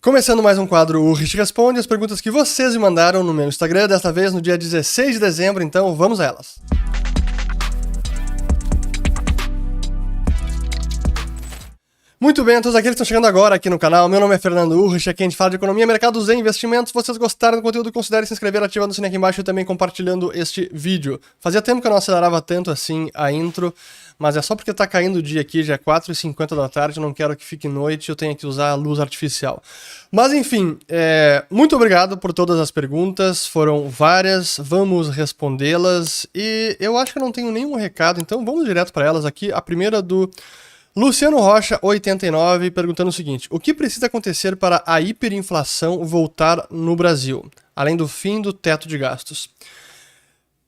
Começando mais um quadro, o Rich Responde, as perguntas que vocês me mandaram no meu Instagram, desta vez no dia 16 de dezembro, então vamos a elas. Muito bem, a todos aqueles que estão chegando agora aqui no canal, meu nome é Fernando Urrich, aqui a gente fala de economia, mercados e investimentos. Se vocês gostaram do conteúdo, considere se inscrever, ativando o sininho aqui embaixo e também compartilhando este vídeo. Fazia tempo que eu não acelerava tanto assim a intro, mas é só porque tá caindo o dia aqui, já é 4h50 da tarde, eu não quero que fique noite, eu tenho que usar a luz artificial. Mas enfim, muito obrigado por todas as perguntas, foram várias, vamos respondê-las e eu acho que eu não tenho nenhum recado, então vamos direto para elas aqui. A primeira do Luciano Rocha, 89, perguntando o seguinte: o que precisa acontecer para a hiperinflação voltar no Brasil, além do fim do teto de gastos?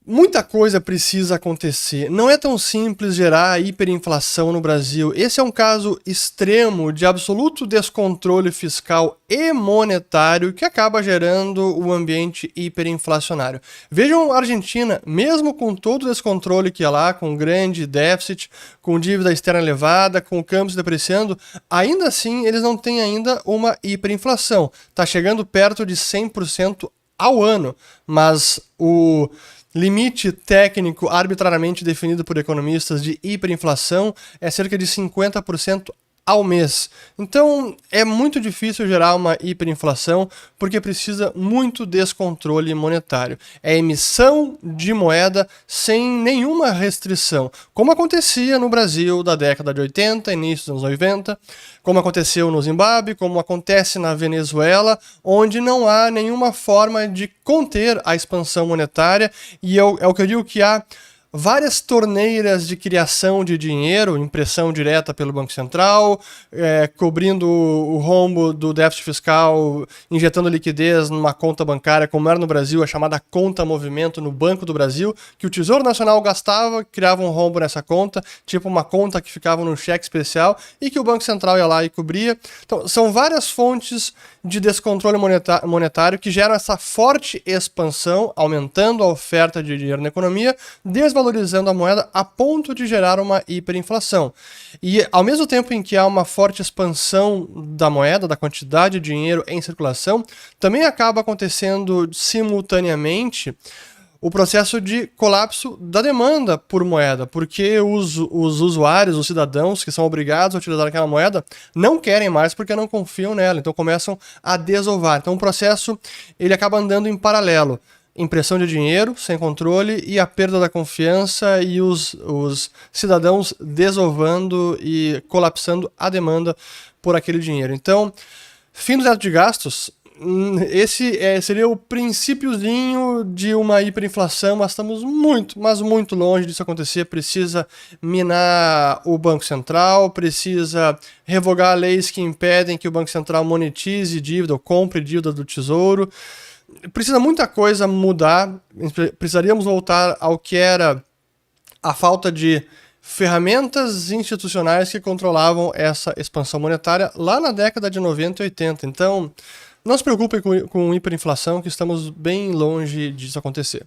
Muita coisa precisa acontecer. Não é tão simples gerar hiperinflação no Brasil. Esse é um caso extremo de absoluto descontrole fiscal e monetário que acaba gerando o ambiente hiperinflacionário. Vejam a Argentina, mesmo com todo o descontrole que é lá, com grande déficit, com dívida externa elevada, com o câmbio se depreciando, ainda assim eles não têm ainda uma hiperinflação. Está chegando perto de 100% ao ano, mas o limite técnico arbitrariamente definido por economistas de hiperinflação é cerca de 50% ao mês. Então é muito difícil gerar uma hiperinflação porque precisa muito descontrole monetário. É emissão de moeda sem nenhuma restrição, como acontecia no Brasil da década de 80, início dos anos 90, como aconteceu no Zimbábue, como acontece na Venezuela, onde não há nenhuma forma de conter a expansão monetária, e é o que eu digo que há várias torneiras de criação de dinheiro, impressão direta pelo Banco Central, cobrindo o rombo do déficit fiscal, injetando liquidez numa conta bancária, como era no Brasil, a chamada conta movimento no Banco do Brasil, que o Tesouro Nacional gastava, criava um rombo nessa conta, tipo uma conta que ficava num cheque especial, e que o Banco Central ia lá e cobria. Então, são várias fontes de descontrole monetário que geram essa forte expansão, aumentando a oferta de dinheiro na economia, desvalorizando a moeda a ponto de gerar uma hiperinflação. E ao mesmo tempo em que há uma forte expansão da moeda, da quantidade de dinheiro em circulação, também acaba acontecendo simultaneamente o processo de colapso da demanda por moeda, porque os usuários, os cidadãos que são obrigados a utilizar aquela moeda, não querem mais porque não confiam nela, então começam a desovar. Então o processo ele acaba andando em paralelo. Impressão de dinheiro sem controle e a perda da confiança e os cidadãos desovando e colapsando a demanda por aquele dinheiro. Então, fim do teto de gastos, esse seria o princípiozinho de uma hiperinflação, mas estamos muito, mas muito longe disso acontecer. Precisa minar o Banco Central, precisa revogar leis que impedem que o Banco Central monetize dívida ou compre dívida do Tesouro. Precisa muita coisa mudar, precisaríamos voltar ao que era a falta de ferramentas institucionais que controlavam essa expansão monetária lá na década de 90 e 80. Então, não se preocupem com hiperinflação, que estamos bem longe disso acontecer.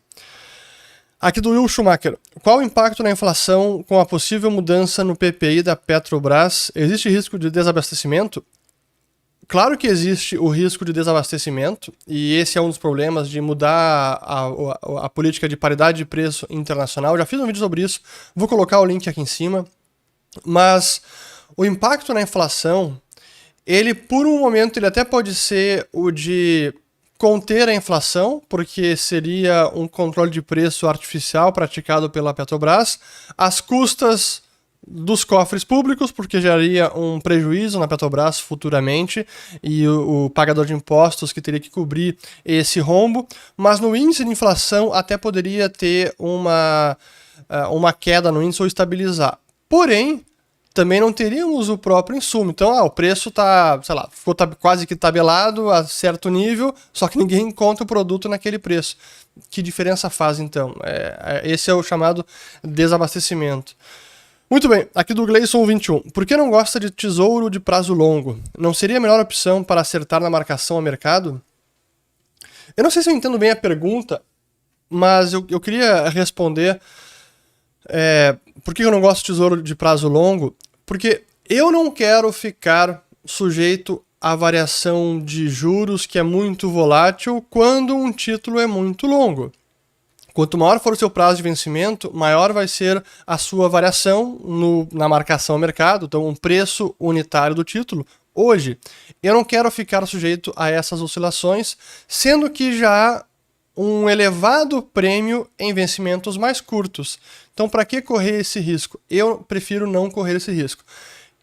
Aqui do Will Schumacher. Qual o impacto na inflação com a possível mudança no PPI da Petrobras? Existe risco de desabastecimento? Claro que existe o risco de desabastecimento, e esse é um dos problemas de mudar a política de paridade de preço internacional. Já fiz um vídeo sobre isso, vou colocar o link aqui em cima. Mas o impacto na inflação, ele por um momento ele até pode ser o de conter a inflação, porque seria um controle de preço artificial praticado pela Petrobras, às custas dos cofres públicos, porque geraria um prejuízo na Petrobras futuramente e o pagador de impostos que teria que cobrir esse rombo, mas no índice de inflação até poderia ter uma queda no índice ou estabilizar. Porém, também não teríamos o próprio insumo. Então, o preço está, sei lá, ficou quase que tabelado a certo nível, só que ninguém encontra o produto naquele preço. Que diferença faz, então? Esse é o chamado desabastecimento. Muito bem, aqui do Gleison 21. Por que não gosta de tesouro de prazo longo? Não seria a melhor opção para acertar na marcação ao mercado? Eu não sei se eu entendo bem a pergunta, mas eu queria responder por que eu não gosto de tesouro de prazo longo? Porque eu não quero ficar sujeito a variação de juros, que é muito volátil, quando um título é muito longo. Quanto maior for o seu prazo de vencimento, maior vai ser a sua variação na marcação ao mercado, então um preço unitário do título. Hoje, eu não quero ficar sujeito a essas oscilações, sendo que já há um elevado prêmio em vencimentos mais curtos. Então, para que correr esse risco? Eu prefiro não correr esse risco.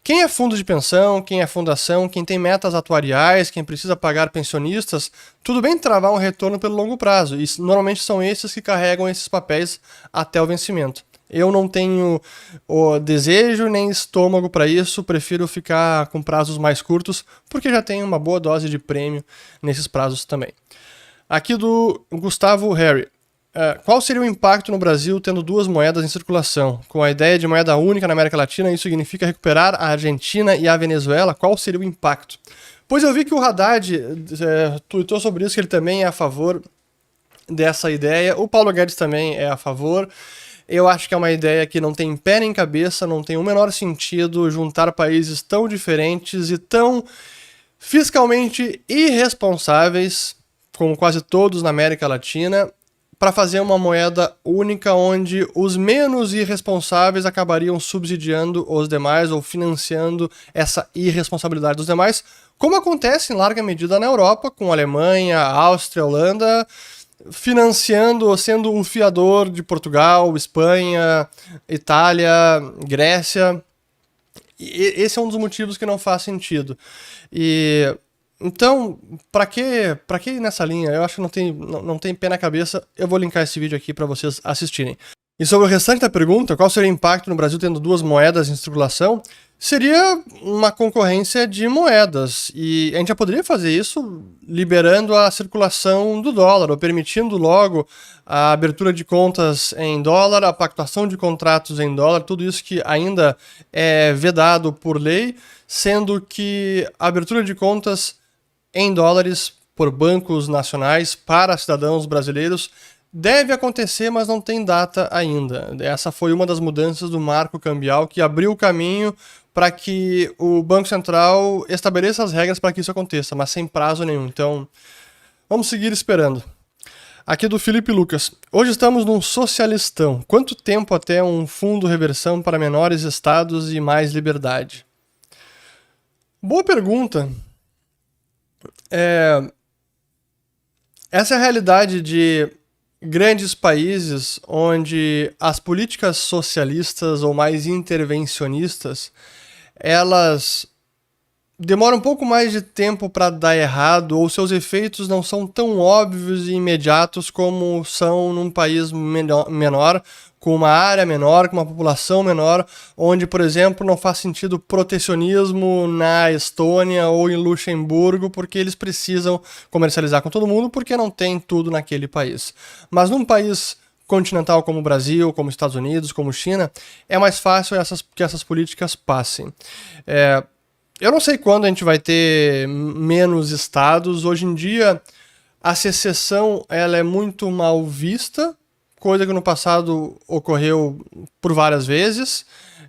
Quem é fundo de pensão, quem é fundação, quem tem metas atuariais, quem precisa pagar pensionistas, tudo bem travar um retorno pelo longo prazo. E normalmente são esses que carregam esses papéis até o vencimento. Eu não tenho o desejo nem estômago para isso, prefiro ficar com prazos mais curtos, porque já tenho uma boa dose de prêmio nesses prazos também. Aqui do Gustavo Harry. Qual seria o impacto no Brasil tendo duas moedas em circulação? Com a ideia de moeda única na América Latina, isso significa recuperar a Argentina e a Venezuela? Qual seria o impacto? Pois eu vi que o Haddad tweetou sobre isso, que ele também é a favor dessa ideia. O Paulo Guedes também é a favor. Eu acho que é uma ideia que não tem pé nem cabeça, não tem o menor sentido juntar países tão diferentes e tão fiscalmente irresponsáveis, como quase todos na América Latina, para fazer uma moeda única onde os menos irresponsáveis acabariam subsidiando os demais ou financiando essa irresponsabilidade dos demais, como acontece em larga medida na Europa, com a Alemanha, a Áustria, a Holanda, financiando, sendo um fiador de Portugal, Espanha, Itália, Grécia. E esse é um dos motivos que não faz sentido. Então, pra que ir nessa linha? Eu acho que não tem pé na cabeça. Eu vou linkar esse vídeo aqui para vocês assistirem. E sobre o restante da pergunta, qual seria o impacto no Brasil tendo duas moedas em circulação? Seria uma concorrência de moedas. E a gente já poderia fazer isso liberando a circulação do dólar, ou permitindo logo a abertura de contas em dólar, a pactuação de contratos em dólar, tudo isso que ainda é vedado por lei, sendo que a abertura de contas em dólares por bancos nacionais para cidadãos brasileiros deve acontecer, mas não tem data ainda. Essa foi uma das mudanças do marco cambial que abriu o caminho para que o Banco Central estabeleça as regras para que isso aconteça, mas sem prazo nenhum. Então, vamos seguir esperando. Aqui do Felipe Lucas. Hoje estamos num socialistão. Quanto tempo até um fundo reversão para menores estados e mais liberdade? Boa pergunta. Essa é a realidade de grandes países onde as políticas socialistas ou mais intervencionistas, elas demoram um pouco mais de tempo para dar errado, ou seus efeitos não são tão óbvios e imediatos como são num país menor, com uma área menor, com uma população menor, onde, por exemplo, não faz sentido protecionismo na Estônia ou em Luxemburgo, porque eles precisam comercializar com todo mundo, porque não tem tudo naquele país. Mas num país continental como o Brasil, como os Estados Unidos, como China, é mais fácil que essas políticas passem. Eu não sei quando a gente vai ter menos estados. Hoje em dia, a secessão ela é muito mal vista, coisa que no passado ocorreu por várias vezes,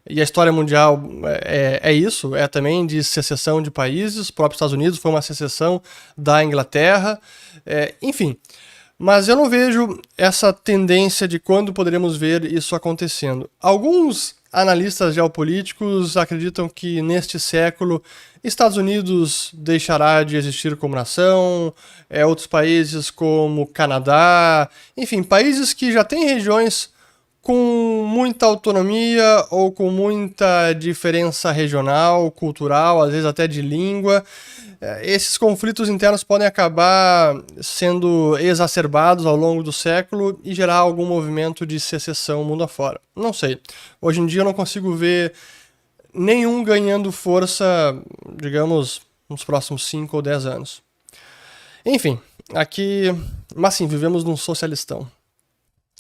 e a história mundial é isso, é também de secessão de países. O próprio Estados Unidos foi uma secessão da Inglaterra, enfim. Mas eu não vejo essa tendência de quando poderemos ver isso acontecendo. Alguns analistas geopolíticos acreditam que neste século Estados Unidos deixará de existir como nação, outros países como Canadá, enfim, países que já têm regiões com muita autonomia ou com muita diferença regional, cultural, às vezes até de língua. Esses conflitos internos podem acabar sendo exacerbados ao longo do século e gerar algum movimento de secessão mundo afora. Não sei. Hoje em dia eu não consigo ver nenhum ganhando força, digamos, nos próximos 5 ou 10 anos. Enfim, aqui... Mas sim, vivemos num socialistão.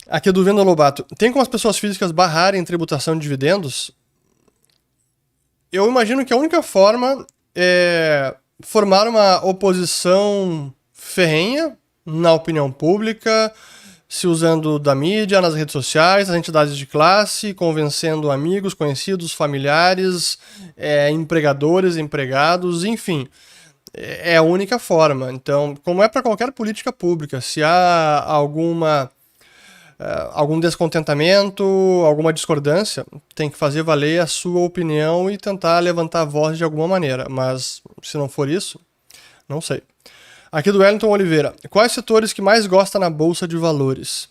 Aqui do Venda Lobato. Tem como as pessoas físicas barrarem tributação de dividendos? Eu imagino que a única forma é formar uma oposição ferrenha na opinião pública, se usando da mídia, nas redes sociais, nas entidades de classe, convencendo amigos, conhecidos, familiares, empregadores, empregados, enfim. é a única forma. Então, como é para qualquer política pública, se há algum descontentamento, alguma discordância, tem que fazer valer a sua opinião e tentar levantar a voz de alguma maneira. Mas, se não for isso, não sei. Aqui do Wellington Oliveira. Quais setores que mais gosta na Bolsa de Valores?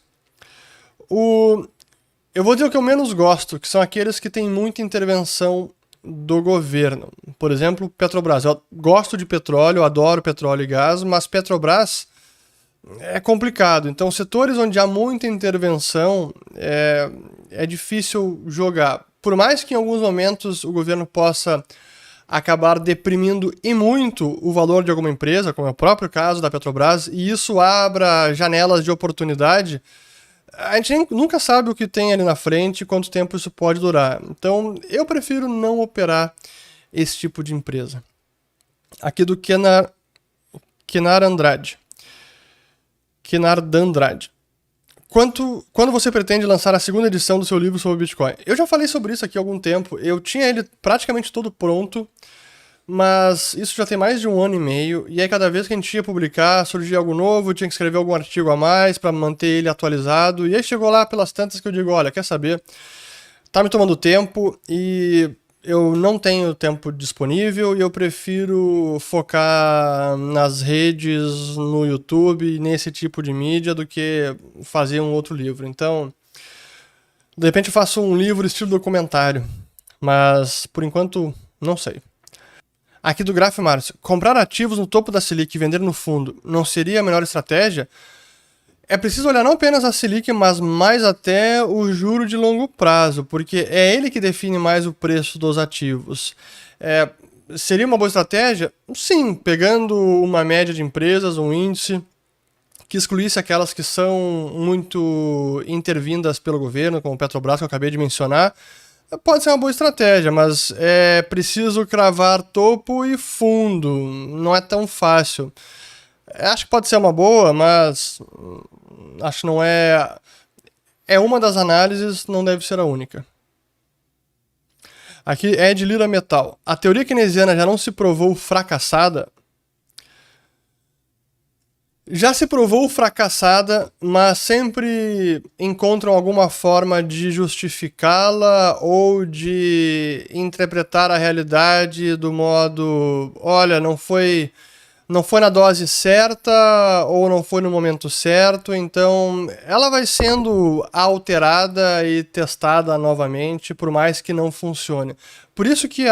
Eu vou dizer o que eu menos gosto, que são aqueles que têm muita intervenção do governo. Por exemplo, Petrobras. Eu gosto de petróleo, eu adoro petróleo e gás, mas Petrobras é complicado. Então, setores onde há muita intervenção é difícil jogar. Por mais que em alguns momentos o governo possa acabar deprimindo e muito o valor de alguma empresa, como é o próprio caso da Petrobras, e isso abra janelas de oportunidade, a gente nunca sabe o que tem ali na frente e quanto tempo isso pode durar. Então, eu prefiro não operar esse tipo de empresa. Aqui do Kenar Andrade. Kenar Dandrade. Quando você pretende lançar a segunda edição do seu livro sobre Bitcoin? Eu já falei sobre isso aqui há algum tempo. Eu tinha ele praticamente todo pronto, mas isso já tem mais de 1 ano e meio. E aí cada vez que a gente ia publicar, surgia algo novo, tinha que escrever algum artigo a mais para manter ele atualizado. E aí chegou lá pelas tantas que eu digo, olha, quer saber? Tá me tomando tempo e eu não tenho tempo disponível e eu prefiro focar nas redes, no YouTube, nesse tipo de mídia, do que fazer um outro livro. Então, de repente eu faço um livro estilo documentário, mas por enquanto não sei. Aqui do Graf Márcio, comprar ativos no topo da Selic e vender no fundo não seria a melhor estratégia? É preciso olhar não apenas a Selic, mas mais até o juro de longo prazo, porque é ele que define mais o preço dos ativos. Seria uma boa estratégia? Sim, pegando uma média de empresas, um índice, que excluísse aquelas que são muito intervindas pelo governo, como o Petrobras, que eu acabei de mencionar, pode ser uma boa estratégia, mas é preciso cravar topo e fundo, não é tão fácil. Acho que pode ser uma boa, mas acho que não é. É uma das análises, não deve ser a única. Aqui é de Lira Metal. A teoria keynesiana já não se provou fracassada? Já se provou fracassada, mas sempre encontram alguma forma de justificá-la ou de interpretar a realidade do modo: olha, não foi na dose certa ou não foi no momento certo, então ela vai sendo alterada e testada novamente, por mais que não funcione. Por isso que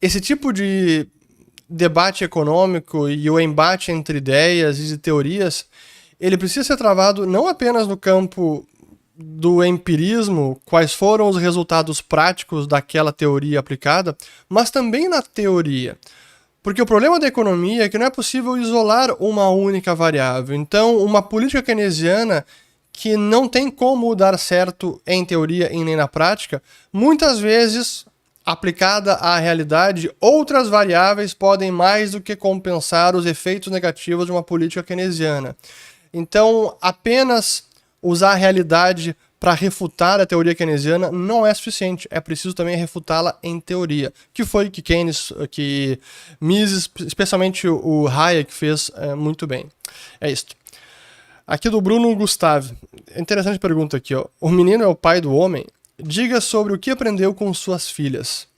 esse tipo de debate econômico e o embate entre ideias e teorias, ele precisa ser travado não apenas no campo do empirismo, quais foram os resultados práticos daquela teoria aplicada, mas também na teoria. Porque o problema da economia é que não é possível isolar uma única variável. Então, uma política keynesiana que não tem como dar certo em teoria e nem na prática, muitas vezes, aplicada à realidade, outras variáveis podem mais do que compensar os efeitos negativos de uma política keynesiana. Então, apenas usar a realidade para refutar a teoria keynesiana não é suficiente. É preciso também refutá-la em teoria. Que foi que Keynes, que Mises, especialmente o Hayek fez muito bem. É isso. Aqui do Bruno Gustavo. Interessante pergunta aqui, ó. O menino é o pai do homem? Diga sobre o que aprendeu com suas filhas.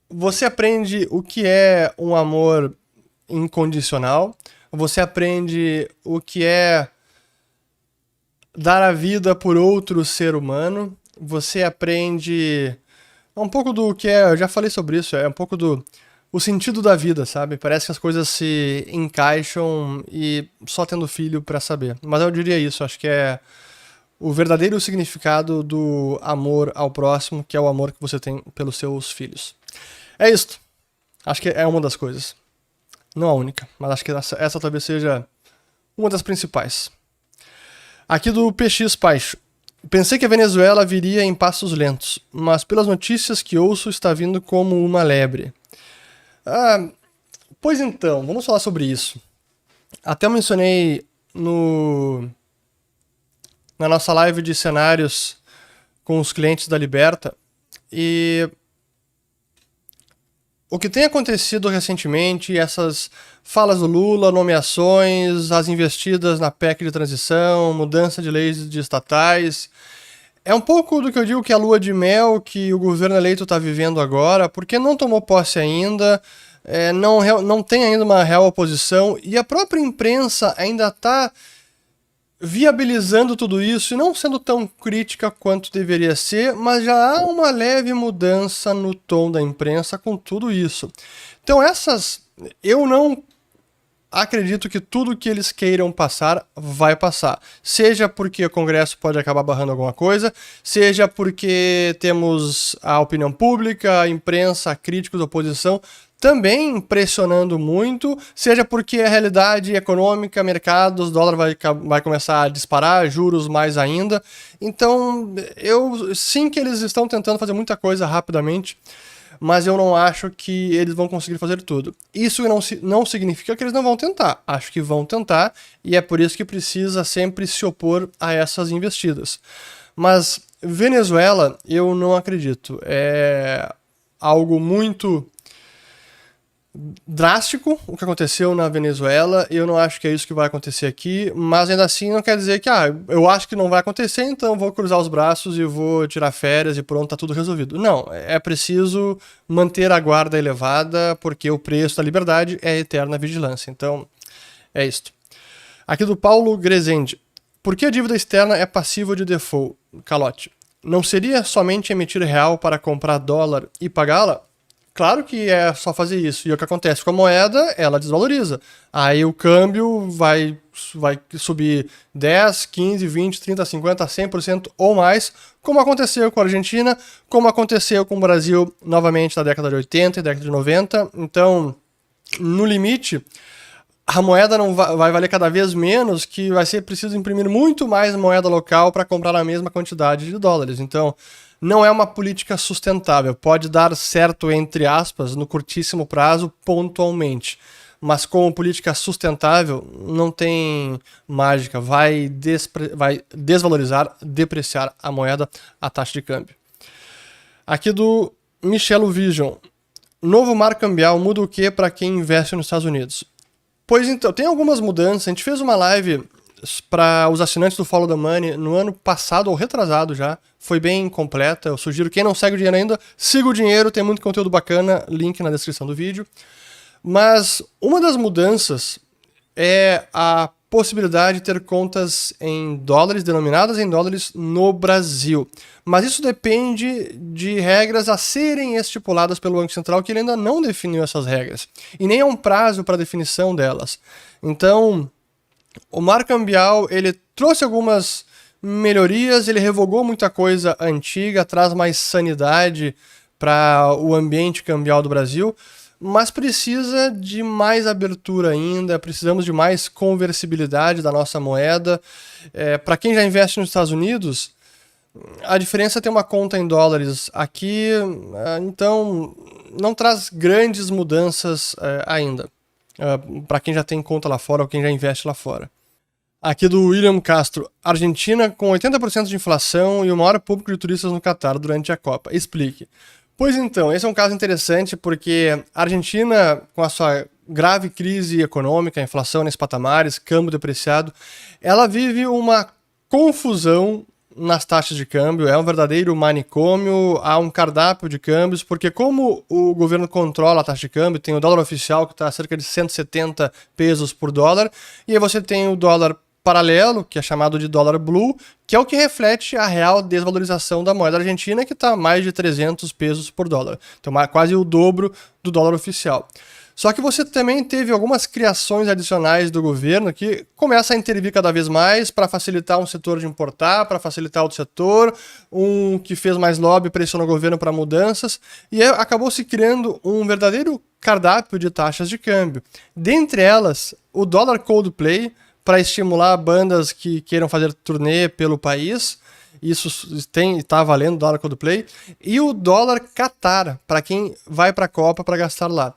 Você aprende o que é um amor incondicional. Você aprende o que é dar a vida por outro ser humano. Você aprende um pouco do que é, eu já falei sobre isso, é um pouco do o sentido da vida, sabe? Parece que as coisas se encaixam e só tendo filho pra saber. Mas eu diria isso, acho que é o verdadeiro significado do amor ao próximo, que é o amor que você tem pelos seus filhos. É isso. Acho que é uma das coisas. Não a única, mas acho que essa talvez seja uma das principais. Aqui do PX Paixo. Pensei que a Venezuela viria em passos lentos, mas pelas notícias que ouço está vindo como uma lebre. Pois então, vamos falar sobre isso. Até mencionei na nossa live de cenários com os clientes da Liberta, e o que tem acontecido recentemente, essas falas do Lula, nomeações, as investidas na PEC de transição, mudança de leis de estatais, é um pouco do que eu digo que é a lua de mel que o governo eleito está vivendo agora, porque não tomou posse ainda, não tem ainda uma real oposição, e a própria imprensa ainda está viabilizando tudo isso e não sendo tão crítica quanto deveria ser, mas já há uma leve mudança no tom da imprensa com tudo isso. Então eu não acredito que tudo que eles queiram passar vai passar. Seja porque o Congresso pode acabar barrando alguma coisa, seja porque temos a opinião pública, a imprensa, críticos, oposição também pressionando muito, seja porque a realidade econômica, mercados, dólar vai começar a disparar, juros mais ainda. Então, sim que eles estão tentando fazer muita coisa rapidamente, mas eu não acho que eles vão conseguir fazer tudo. Isso não significa que eles não vão tentar. Acho que vão tentar, e é por isso que precisa sempre se opor a essas investidas. Mas Venezuela, eu não acredito. É algo muito drástico o que aconteceu na Venezuela. Eu não acho que é isso que vai acontecer aqui, mas ainda assim não quer dizer que eu acho que não vai acontecer, então vou cruzar os braços e vou tirar férias e pronto, tá tudo resolvido. Não, é preciso manter a guarda elevada, porque o preço da liberdade é a eterna vigilância. Então, é isto. Aqui do Paulo Grezende. Por que a dívida externa é passível de default? Calote. Não seria somente emitir real para comprar dólar e pagá-la? Claro que é só fazer isso. E o que acontece com a moeda, ela desvaloriza. Aí o câmbio vai subir 10, 15, 20, 30, 50, 100% ou mais, como aconteceu com a Argentina, como aconteceu com o Brasil novamente na década de 80 e década de 90. Então, no limite, a moeda não vai valer cada vez menos, que vai ser preciso imprimir muito mais moeda local para comprar a mesma quantidade de dólares. Então, não é uma política sustentável. Pode dar certo, entre aspas, no curtíssimo prazo, pontualmente. Mas como política sustentável, não tem mágica. Vai desvalorizar, depreciar a moeda, a taxa de câmbio. Aqui do Michelo Vision. Novo marco cambial muda o que para quem investe nos Estados Unidos? Pois então, tem algumas mudanças. A gente fez uma live para os assinantes do Follow the Money no ano passado ou retrasado já. Foi bem completa. Eu sugiro, quem não segue o dinheiro ainda, siga o dinheiro, tem muito conteúdo bacana, link na descrição do vídeo. Mas uma das mudanças é a possibilidade de ter contas em dólares, denominadas em dólares no Brasil. Mas isso depende de regras a serem estipuladas pelo Banco Central, que ele ainda não definiu essas regras. E nem há um prazo para definição delas. Então, o marco cambial, ele trouxe algumas melhorias, ele revogou muita coisa antiga, traz mais sanidade para o ambiente cambial do Brasil, mas precisa de mais abertura ainda, precisamos de mais conversibilidade da nossa moeda. Para quem já investe nos Estados Unidos, a diferença é ter uma conta em dólares aqui, então não traz grandes mudanças ainda. Para quem já tem conta lá fora ou quem já investe lá fora. Aqui do William Castro. Argentina com 80% de inflação e o maior público de turistas no Catar durante a Copa. Explique. Pois então, esse é um caso interessante porque a Argentina, com a sua grave crise econômica, inflação nesses patamares, câmbio depreciado, ela vive uma confusão nas taxas de câmbio, é um verdadeiro manicômio, há um cardápio de câmbios, porque como o governo controla a taxa de câmbio, tem o dólar oficial que está a cerca de 170 pesos por dólar, e aí você tem o dólar paralelo, que é chamado de dólar blue, que é o que reflete a real desvalorização da moeda argentina, que está a mais de 300 pesos por dólar, então quase o dobro do dólar oficial. Só que você também teve algumas criações adicionais do governo que começa a intervir cada vez mais para facilitar um setor de importar, para facilitar outro setor, um que fez mais lobby pressiona o governo para mudanças, e acabou se criando um verdadeiro cardápio de taxas de câmbio. Dentre elas, o dólar Coldplay, para estimular bandas que queiram fazer turnê pelo país, isso está valendo o dólar Coldplay, e o dólar Qatar, para quem vai para a Copa para gastar lá.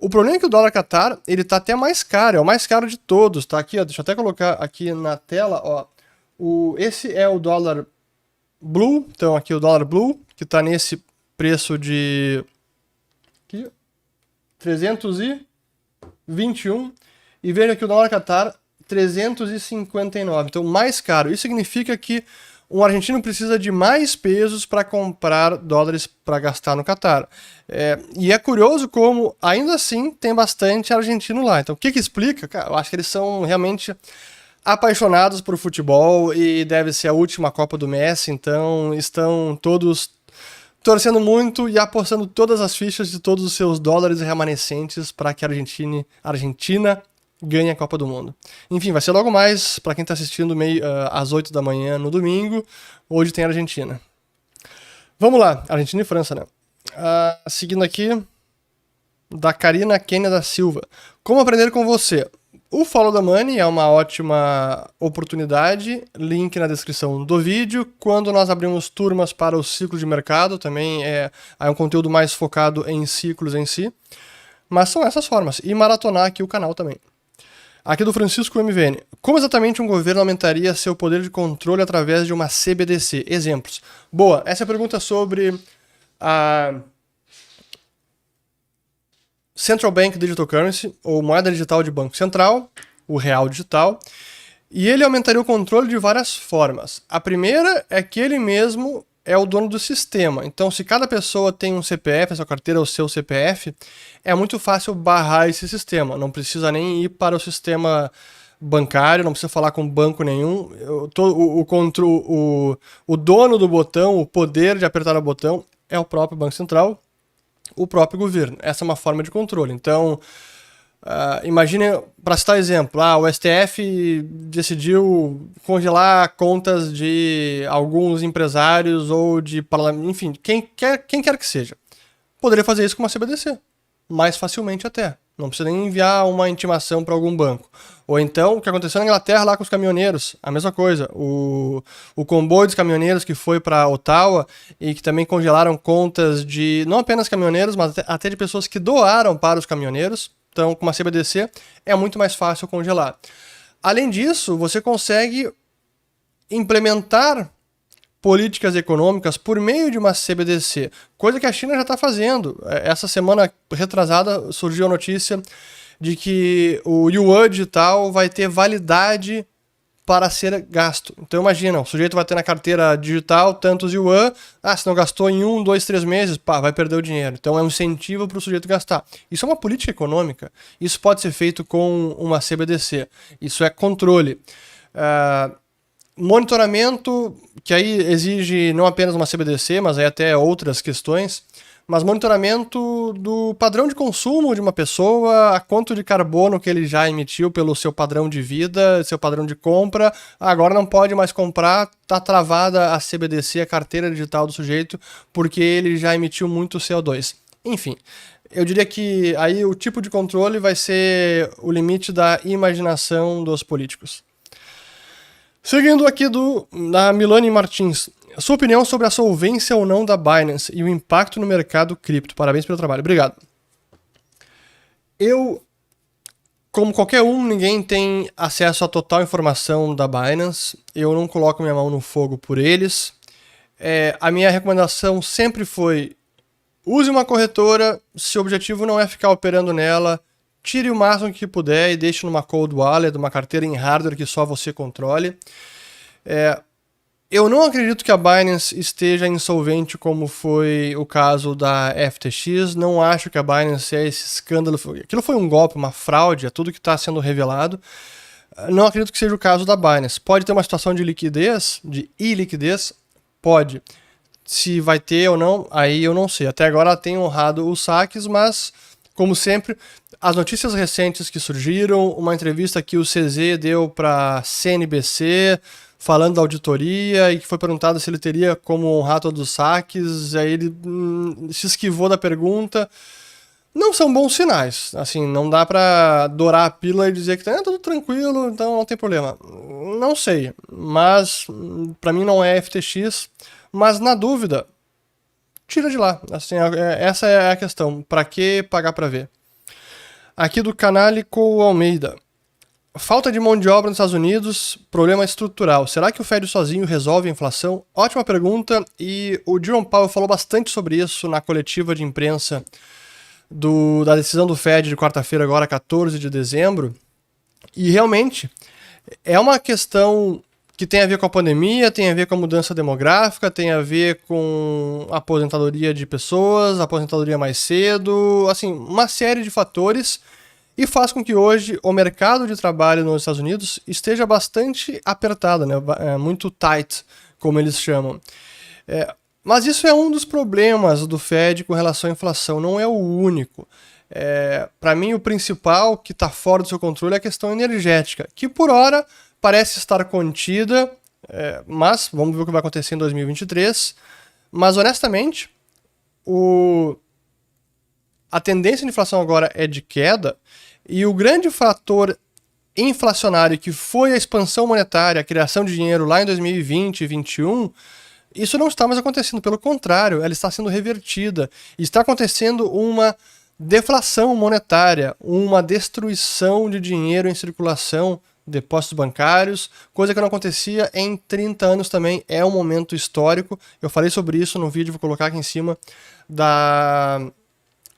O problema é que o dólar Qatar, ele tá até mais caro, é o mais caro de todos, tá aqui, ó, deixa eu até colocar aqui na tela, ó, esse é o dólar blue, então aqui o dólar blue, que tá nesse preço de, aqui, 321. E veja que o dólar Qatar, 359. Então, mais caro. Isso significa que um argentino precisa de mais pesos para comprar dólares para gastar no Qatar. E é curioso como, ainda assim, tem bastante argentino lá. Então, o que explica? Cara, eu acho que eles são realmente apaixonados por futebol e deve ser a última Copa do Messi, então estão todos torcendo muito e apostando todas as fichas de todos os seus dólares remanescentes para que a Argentina ganhe a Copa do Mundo. Enfim, vai ser logo mais, para quem está assistindo às 8 da manhã no domingo. Hoje tem Argentina. Vamos lá, Argentina e França, né? Seguindo aqui, da Karina Kênia da Silva. Como aprender com você? O Follow the Money é uma ótima oportunidade, link na descrição do vídeo. Quando nós abrimos turmas para o ciclo de mercado, também é um conteúdo mais focado em ciclos em si. Mas são essas formas. E maratonar aqui o canal também. Aqui do Francisco MVN. Como exatamente um governo aumentaria seu poder de controle através de uma CBDC? Exemplos. Boa, essa é a pergunta sobre a Central Bank Digital Currency, ou moeda digital de banco central, o real digital, e ele aumentaria o controle de várias formas. A primeira é que ele mesmo é o dono do sistema. Então, se cada pessoa tem um CPF, a sua carteira é o seu CPF, é muito fácil barrar esse sistema. Não precisa nem ir para o sistema bancário, não precisa falar com banco nenhum. O dono do botão, o poder de apertar o botão é o próprio Banco Central, o próprio governo. Essa é uma forma de controle. Então, imagine, para citar exemplo, o STF decidiu congelar contas de alguns empresários ou de parlamento, enfim, quem quer que seja. Poderia fazer isso com uma CBDC, mais facilmente até. Não precisa nem enviar uma intimação para algum banco. Ou então, o que aconteceu na Inglaterra lá com os caminhoneiros, a mesma coisa. O comboio dos caminhoneiros que foi para Ottawa e que também congelaram contas de, não apenas caminhoneiros, mas até de pessoas que doaram para os caminhoneiros. Então, com uma CBDC, é muito mais fácil congelar. Além disso, você consegue implementar políticas econômicas por meio de uma CBDC, coisa que a China já está fazendo. Essa semana retrasada surgiu a notícia de que o Yuan digital vai ter validade para ser gasto. Então imagina, o sujeito vai ter na carteira digital tantos Yuan, se não gastou em 1, 2, 3 meses, vai perder o dinheiro. Então é um incentivo para o sujeito gastar. Isso é uma política econômica. Isso pode ser feito com uma CBDC. Isso é controle. Monitoramento, que aí exige não apenas uma CBDC, mas aí até outras questões, mas monitoramento do padrão de consumo de uma pessoa, a quanto de carbono que ele já emitiu pelo seu padrão de vida, seu padrão de compra, agora não pode mais comprar, está travada a CBDC, a carteira digital do sujeito, porque ele já emitiu muito CO2. Enfim, eu diria que aí o tipo de controle vai ser o limite da imaginação dos políticos. Seguindo aqui da Milane Martins. Sua opinião sobre a solvência ou não da Binance e o impacto no mercado cripto. Parabéns pelo trabalho. Obrigado. Eu, como qualquer ninguém tem acesso à total informação da Binance. Eu não coloco minha mão no fogo por eles. A minha recomendação sempre foi: use uma corretora. Se o objetivo não é ficar operando nela, tire o máximo que puder e deixe numa cold wallet, uma carteira em hardware que só você controle. Eu não acredito que a Binance esteja insolvente como foi o caso da FTX. Não acho que a Binance é esse escândalo. Aquilo foi um golpe, uma fraude, é tudo que está sendo revelado. Não acredito que seja o caso da Binance. Pode ter uma situação de liquidez, de iliquidez? Pode. Se vai ter ou não, aí eu não sei. Até agora ela tem honrado os saques, mas, como sempre, as notícias recentes que surgiram, uma entrevista que o CZ deu para CNBC, falando da auditoria, e que foi perguntado se ele teria como honrar todos os saques, aí ele se esquivou da pergunta. Não são bons sinais, assim, não dá pra dourar a pílula e dizer que tá tudo tranquilo, então não tem problema. Não sei, mas pra mim não é FTX, mas na dúvida, tira de lá, assim, essa é a questão, pra que pagar pra ver? Aqui do Canálico Almeida. Falta de mão de obra nos Estados Unidos, problema estrutural. Será que o Fed sozinho resolve a inflação? Ótima pergunta, e o Jerome Powell falou bastante sobre isso na coletiva de imprensa da decisão do Fed de quarta-feira, agora 14 de dezembro, e realmente é uma questão que tem a ver com a pandemia, tem a ver com a mudança demográfica, tem a ver com a aposentadoria de pessoas, aposentadoria mais cedo, assim, uma série de fatores, e faz com que hoje o mercado de trabalho nos Estados Unidos esteja bastante apertado, né? Muito tight, como eles chamam. Mas isso é um dos problemas do Fed com relação à inflação, não é o único. Para mim, o principal que está fora do seu controle é a questão energética, que por hora parece estar contida, mas vamos ver o que vai acontecer em 2023. Mas, honestamente, a tendência de inflação agora é de queda, e o grande fator inflacionário que foi a expansão monetária, a criação de dinheiro lá em 2020 e 2021, isso não está mais acontecendo. Pelo contrário, ela está sendo revertida. Está acontecendo uma deflação monetária, uma destruição de dinheiro em circulação, depósitos bancários, coisa que não acontecia em 30 anos também. É um momento histórico. Eu falei sobre isso no vídeo, vou colocar aqui em cima.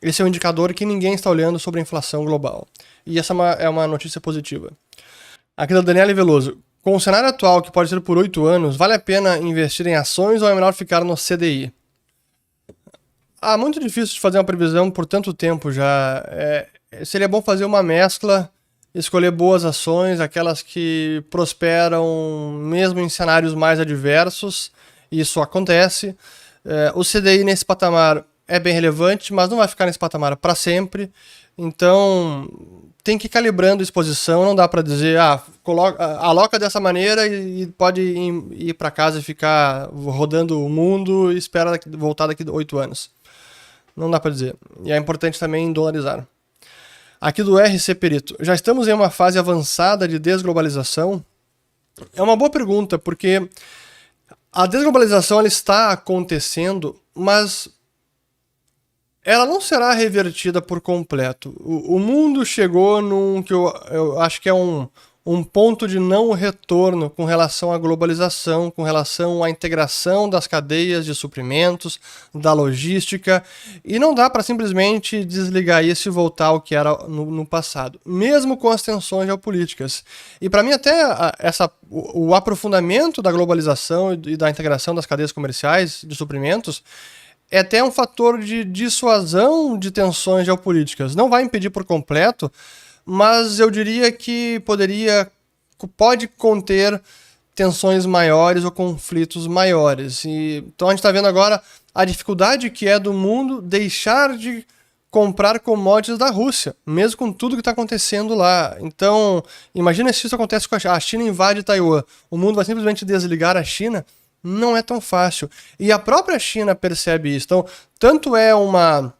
Esse é um indicador que ninguém está olhando sobre a inflação global. E essa é uma notícia positiva. Aqui da Daniela Veloso. Com o cenário atual, que pode ser por 8 anos, vale a pena investir em ações ou é melhor ficar no CDI? Muito difícil de fazer uma previsão por tanto tempo já. Seria bom fazer uma mescla, escolher boas ações, aquelas que prosperam mesmo em cenários mais adversos. Isso acontece. O CDI nesse patamar é bem relevante, mas não vai ficar nesse patamar para sempre. Então, tem que ir calibrando a exposição, não dá para dizer, aloca dessa maneira e pode ir para casa e ficar rodando o mundo e espera voltar daqui a 8 anos. Não dá para dizer. E é importante também dolarizar. Aqui do RC Perito. Já estamos em uma fase avançada de desglobalização? É uma boa pergunta, porque a desglobalização ela está acontecendo, mas ela não será revertida por completo. O mundo chegou num que eu acho que é um ponto de não retorno com relação à globalização, com relação à integração das cadeias de suprimentos, da logística, e não dá para simplesmente desligar isso e voltar ao que era no passado, mesmo com as tensões geopolíticas. E para mim até o aprofundamento da globalização e da integração das cadeias comerciais de suprimentos é até um fator de dissuasão de tensões geopolíticas. Não vai impedir por completo, mas eu diria que pode conter tensões maiores ou conflitos maiores. Então a gente está vendo agora a dificuldade que é do mundo deixar de comprar commodities da Rússia, mesmo com tudo que está acontecendo lá. Então, imagina se isso acontece com a China invade Taiwan. O mundo vai simplesmente desligar a China? Não é tão fácil. E a própria China percebe isso. Então, tanto é uma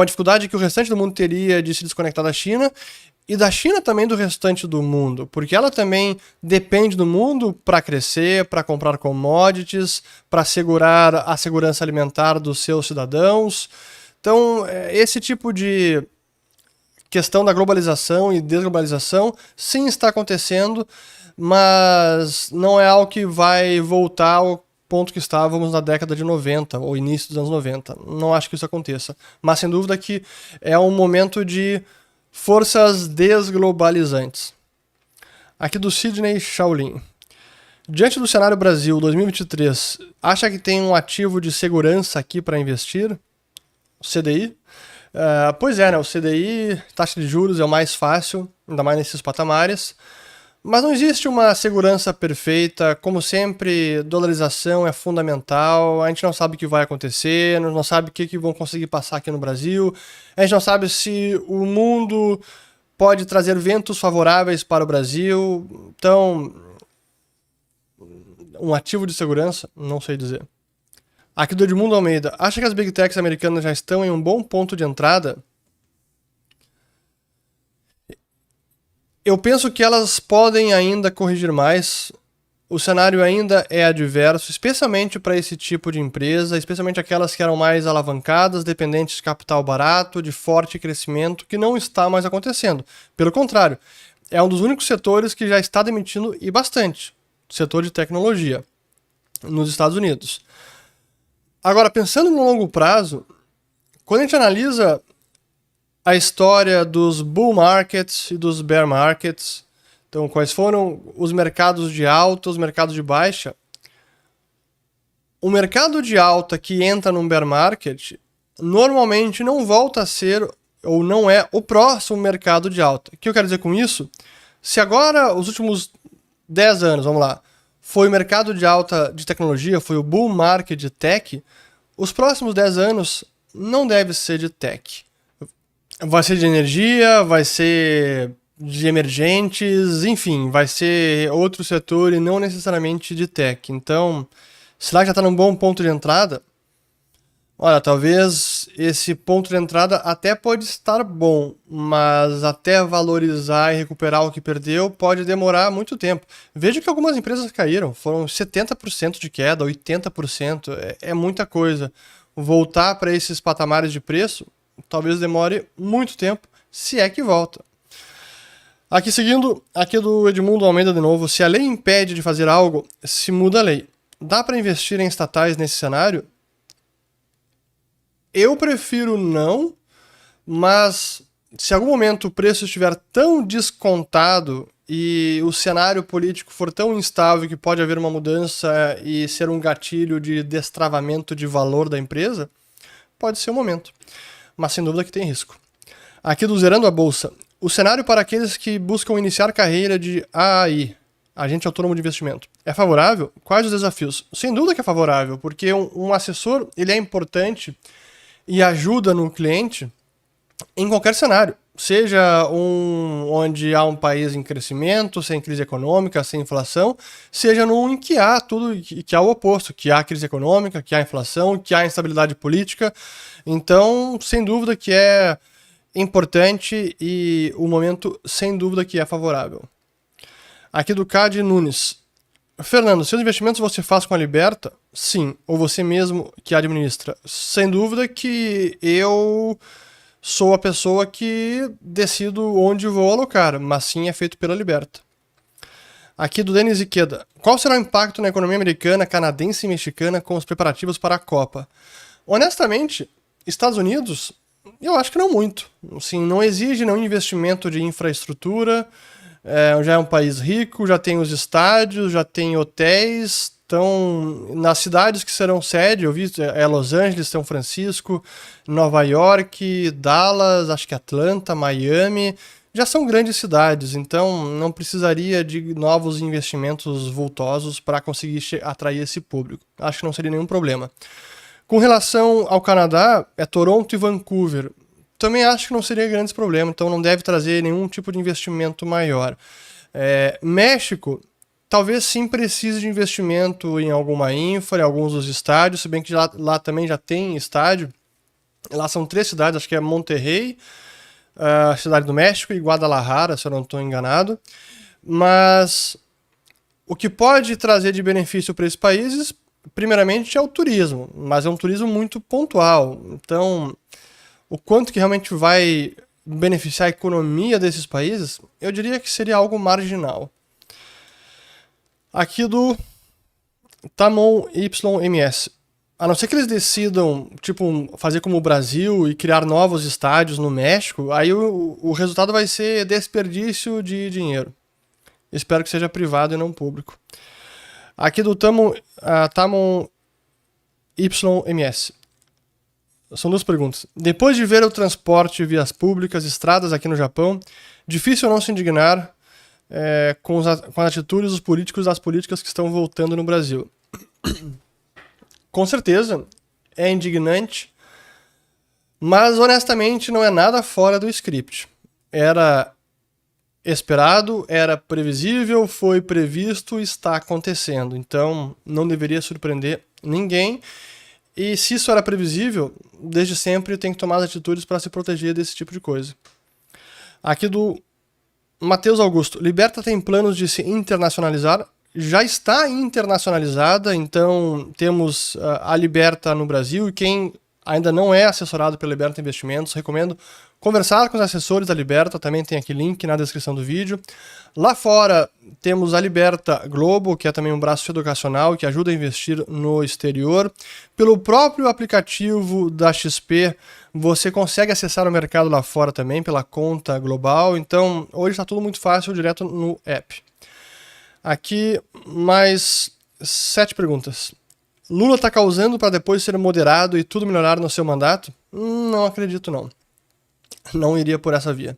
dificuldade que o restante do mundo teria de se desconectar da China, e da China também do restante do mundo, porque ela também depende do mundo para crescer, para comprar commodities, para assegurar a segurança alimentar dos seus cidadãos. Então, esse tipo de questão da globalização e desglobalização sim está acontecendo, mas não é algo que vai voltar ao ponto que estávamos na década de 90, ou início dos anos 90. Não acho que isso aconteça. Mas, sem dúvida, que é um momento de forças desglobalizantes. Aqui do Sidney Shaolin. Diante do cenário Brasil 2023, acha que tem um ativo de segurança aqui para investir? O CDI? Pois é, né? O CDI, taxa de juros é o mais fácil, ainda mais nesses patamares. Mas não existe uma segurança perfeita. Como sempre, dolarização é fundamental. A gente não sabe o que vai acontecer, não sabe o que vão conseguir passar aqui no Brasil. A gente não sabe se o mundo pode trazer ventos favoráveis para o Brasil. Então, um ativo de segurança, não sei dizer. Aqui do Edmundo Almeida. Acha que as Big Techs americanas já estão em um bom ponto de entrada? Eu penso que elas podem ainda corrigir mais. O cenário ainda é adverso, especialmente para esse tipo de empresa, especialmente aquelas que eram mais alavancadas, dependentes de capital barato, de forte crescimento, que não está mais acontecendo. Pelo contrário, é um dos únicos setores que já está demitindo, e bastante, o setor de tecnologia, nos Estados Unidos. Agora, pensando no longo prazo, quando a gente analisa a história dos bull markets e dos bear markets. Então, quais foram os mercados de alta, os mercados de baixa. O mercado de alta que entra num bear market normalmente não volta a ser ou não é o próximo mercado de alta. O que eu quero dizer com isso? Se agora, os últimos 10 anos, vamos lá, foi o mercado de alta de tecnologia, foi o bull market de tech, os próximos 10 anos não deve ser de tech. Vai ser de energia, vai ser de emergentes, enfim, vai ser outro setor e não necessariamente de tech. Então, será que já está num bom ponto de entrada? Olha, talvez esse ponto de entrada até pode estar bom, mas até valorizar e recuperar o que perdeu pode demorar muito tempo. Veja que algumas empresas caíram, foram 70% de queda, 80%, é muita coisa. Voltar para esses patamares de preço talvez demore muito tempo, se é que volta. Aqui seguindo, aqui do Edmundo Almeida de novo, se a lei impede de fazer algo, se muda a lei. Dá para investir em estatais nesse cenário? Eu prefiro não, mas se em algum momento o preço estiver tão descontado e o cenário político for tão instável que pode haver uma mudança e ser um gatilho de destravamento de valor da empresa, pode ser o momento. Mas sem dúvida que tem risco. Aqui do Zerando a Bolsa. O cenário para aqueles que buscam iniciar carreira de AI, agente autônomo de investimento, é favorável? Quais os desafios? Sem dúvida que é favorável, porque um assessor ele é importante e ajuda no cliente em qualquer cenário. Seja onde há um país em crescimento, sem crise econômica, sem inflação, seja num em que há tudo, que há o oposto, que há crise econômica, que há inflação, que há instabilidade política. Então, sem dúvida que é importante e o momento, sem dúvida que é favorável. Aqui do Cade Nunes. Fernando, seus investimentos você faz com a Liberta? Sim. Ou você mesmo que administra? Sem dúvida que eu sou a pessoa que decido onde vou alocar, mas sim é feito pela Liberta. Aqui do Denis Iqueda. Qual será o impacto na economia americana, canadense e mexicana com os preparativos para a Copa? Honestamente, Estados Unidos, eu acho que não muito. Assim, não exige nenhum investimento de infraestrutura. Já é um país rico, já tem os estádios, já tem hotéis. Então, nas cidades que serão sede, eu vi Los Angeles, São Francisco, Nova York, Dallas, acho que Atlanta, Miami, já são grandes cidades, então não precisaria de novos investimentos vultosos para conseguir atrair esse público. Acho que não seria nenhum problema. Com relação ao Canadá, é Toronto e Vancouver. Também acho que não seria grandes problemas, então não deve trazer nenhum tipo de investimento maior. México, talvez sim precise de investimento em alguma infra, em alguns dos estádios, se bem que lá também já tem estádio. Lá são 3 cidades, acho que é Monterrey, a Cidade do México e Guadalajara, se eu não estou enganado. Mas o que pode trazer de benefício para esses países, primeiramente, é o turismo, mas é um turismo muito pontual. Então, o quanto que realmente vai beneficiar a economia desses países, eu diria que seria algo marginal. Aqui do Tamon YMS. A não ser que eles decidam, tipo, fazer como o Brasil e criar novos estádios no México, aí o resultado vai ser desperdício de dinheiro. Espero que seja privado e não público. Aqui do Tamon YMS. São 2 perguntas. Depois de ver o transporte, vias públicas, estradas aqui no Japão, difícil não se indignar com as atitudes dos políticos das políticas que estão voltando no Brasil. Com certeza, é indignante, mas honestamente não é nada fora do script. Era esperado, era previsível, foi previsto e está acontecendo. Então, não deveria surpreender ninguém. E se isso era previsível, desde sempre tem que tomar as atitudes para se proteger desse tipo de coisa. Aqui do Matheus Augusto. Liberta tem planos de se internacionalizar? Já está internacionalizada, então temos a Liberta no Brasil e quem ainda não é assessorado pela Liberta Investimentos, recomendo conversar com os assessores da Liberta, também tem aqui link na descrição do vídeo. Lá fora temos a Liberta Global, que é também um braço educacional que ajuda a investir no exterior. Pelo próprio aplicativo da XP, você consegue acessar o mercado lá fora também, pela conta global. Então, hoje está tudo muito fácil, direto no app. Aqui, mais 7 perguntas. Lula está causando para depois ser moderado e tudo melhorar no seu mandato? Não acredito, não. Não iria por essa via.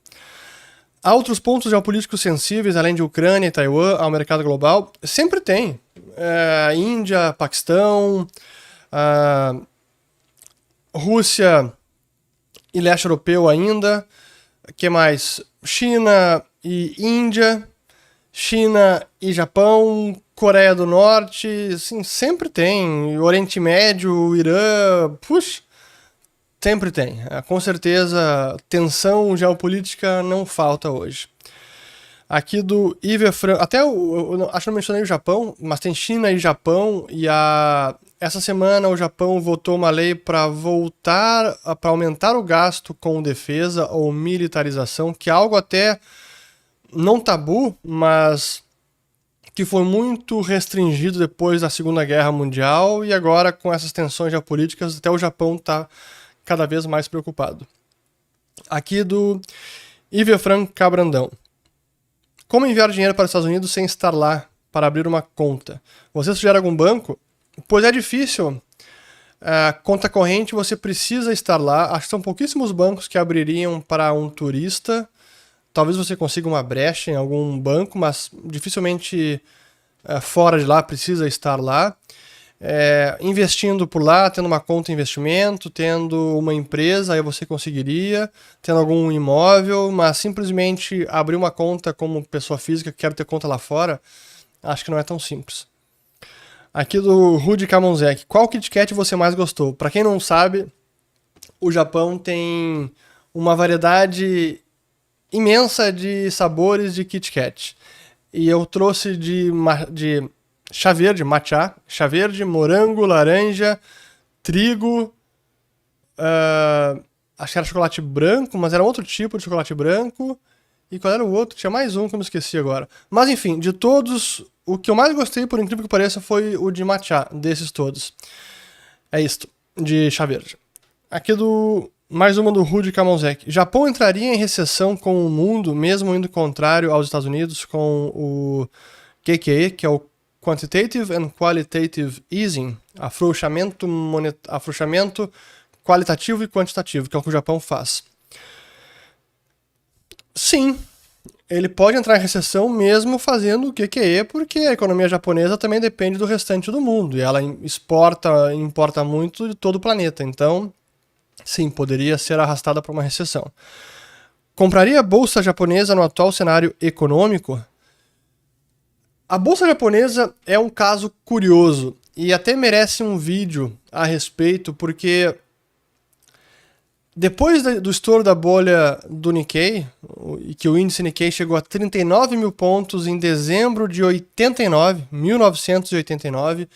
Há outros pontos geopolíticos sensíveis, além de Ucrânia e Taiwan, ao mercado global? Sempre tem. Índia, Paquistão, Rússia e leste europeu ainda. O que mais? China e Índia, China e Japão, Coreia do Norte, assim, sempre tem. Oriente Médio, Irã, puxa. Sempre tem. Com certeza, tensão geopolítica não falta hoje. Aqui do Iver Franco, até eu acho que não mencionei o Japão, mas tem China e Japão, e essa semana o Japão votou uma lei para aumentar o gasto com defesa ou militarização, que é algo até não tabu, mas que foi muito restringido depois da Segunda Guerra Mundial, e agora com essas tensões geopolíticas até o Japão está cada vez mais preocupado. Aqui do Iver Franco Cabrandão. Como enviar dinheiro para os Estados Unidos sem estar lá para abrir uma conta? Você sugere algum banco? Pois é difícil. Conta corrente você precisa estar lá. Acho que são pouquíssimos bancos que abririam para um turista. Talvez você consiga uma brecha em algum banco, mas dificilmente fora de lá precisa estar lá. Investindo por lá, tendo uma conta de investimento, tendo uma empresa, aí você conseguiria, tendo algum imóvel, mas simplesmente abrir uma conta como pessoa física que quer ter conta lá fora, acho que não é tão simples. Aqui do Rudy Kamonzek, qual Kit Kat você mais gostou? Para quem não sabe, o Japão tem uma variedade imensa de sabores de Kit Kat. E eu trouxe de chá verde, matcha, chá verde, morango, laranja, trigo, acho que era chocolate branco, mas era outro tipo de chocolate branco. E qual era o outro? Tinha mais um que eu me esqueci agora. Mas enfim, de todos, o que eu mais gostei, por incrível que pareça, foi o de matcha, desses todos. É isto, de chá verde. Aqui mais uma do Rudy Kamonzek. Japão entraria em recessão com o mundo, mesmo indo contrário aos Estados Unidos, com o QQE, que é o Quantitative and Qualitative Easing, afrouxamento qualitativo e quantitativo, que é o que o Japão faz. Sim, ele pode entrar em recessão mesmo fazendo o QQE, porque a economia japonesa também depende do restante do mundo, e ela importa muito de todo o planeta, então, sim, poderia ser arrastada para uma recessão. Compraria a bolsa japonesa no atual cenário econômico? A bolsa japonesa é um caso curioso e até merece um vídeo a respeito, porque depois do estouro da bolha do Nikkei, e que o índice Nikkei chegou a 39 mil pontos em dezembro de 1989,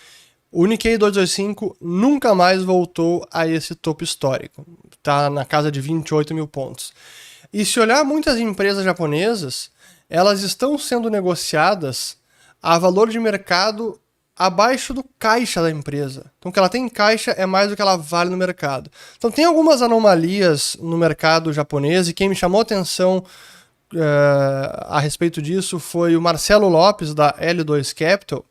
o Nikkei 225 nunca mais voltou a esse topo histórico. Está na casa de 28 mil pontos. E se olhar muitas empresas japonesas, elas estão sendo negociadas a valor de mercado abaixo do caixa da empresa. Então o que ela tem em caixa é mais do que ela vale no mercado. Então tem algumas anomalias no mercado japonês, e quem me chamou a atenção a respeito disso foi o Marcelo Lopes, da L2 Capital.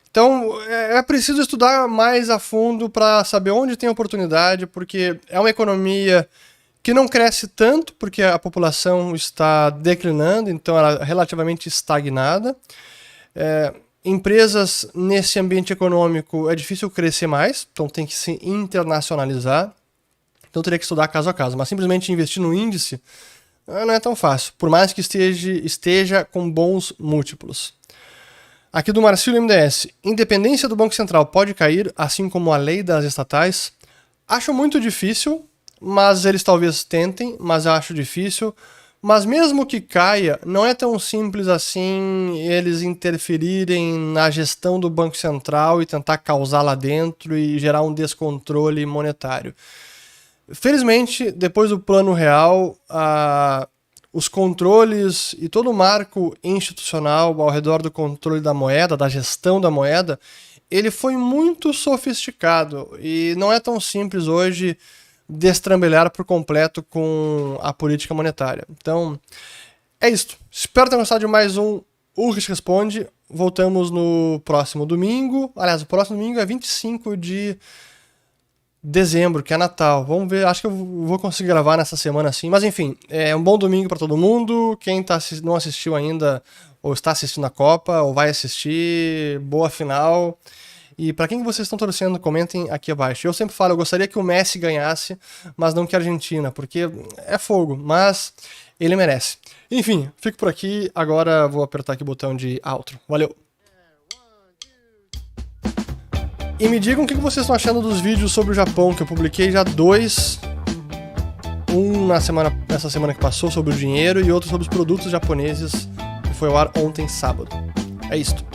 Então é preciso estudar mais a fundo para saber onde tem oportunidade, porque é uma economia que não cresce tanto, porque a população está declinando, então ela é relativamente estagnada. Empresas nesse ambiente econômico é difícil crescer mais, então tem que se internacionalizar, então teria que estudar caso a caso, mas simplesmente investir no índice não é tão fácil, por mais que esteja com bons múltiplos. Aqui do Marcílio MDS, independência do Banco Central pode cair, assim como a lei das estatais? Acho muito difícil, mas eles talvez tentem, mas eu acho difícil. Mas mesmo que caia, não é tão simples assim eles interferirem na gestão do Banco Central e tentar causar lá dentro e gerar um descontrole monetário. Felizmente, depois do Plano Real, os controles e todo o marco institucional ao redor do controle da moeda, da gestão da moeda, ele foi muito sofisticado e não é tão simples hoje destrambelhar por completo com a política monetária. Então, é isso. Espero ter gostado de mais um Urrich Responde. Voltamos no próximo domingo. Aliás, o próximo domingo é 25 de dezembro, que é Natal. Vamos ver, acho que eu vou conseguir gravar nessa semana assim. Mas enfim, é um bom domingo para todo mundo. Quem não assistiu ainda, ou está assistindo a Copa, ou vai assistir, boa final. E para quem vocês estão torcendo, comentem aqui abaixo. Eu sempre falo, eu gostaria que o Messi ganhasse, mas não que a Argentina, porque é fogo, mas ele merece. Enfim, fico por aqui. Agora vou apertar aqui o botão de outro. Valeu! E me digam o que vocês estão achando dos vídeos sobre o Japão, que eu publiquei já 2. Um nessa semana que passou sobre o dinheiro e outro sobre os produtos japoneses, que foi ao ar ontem, sábado. É isto.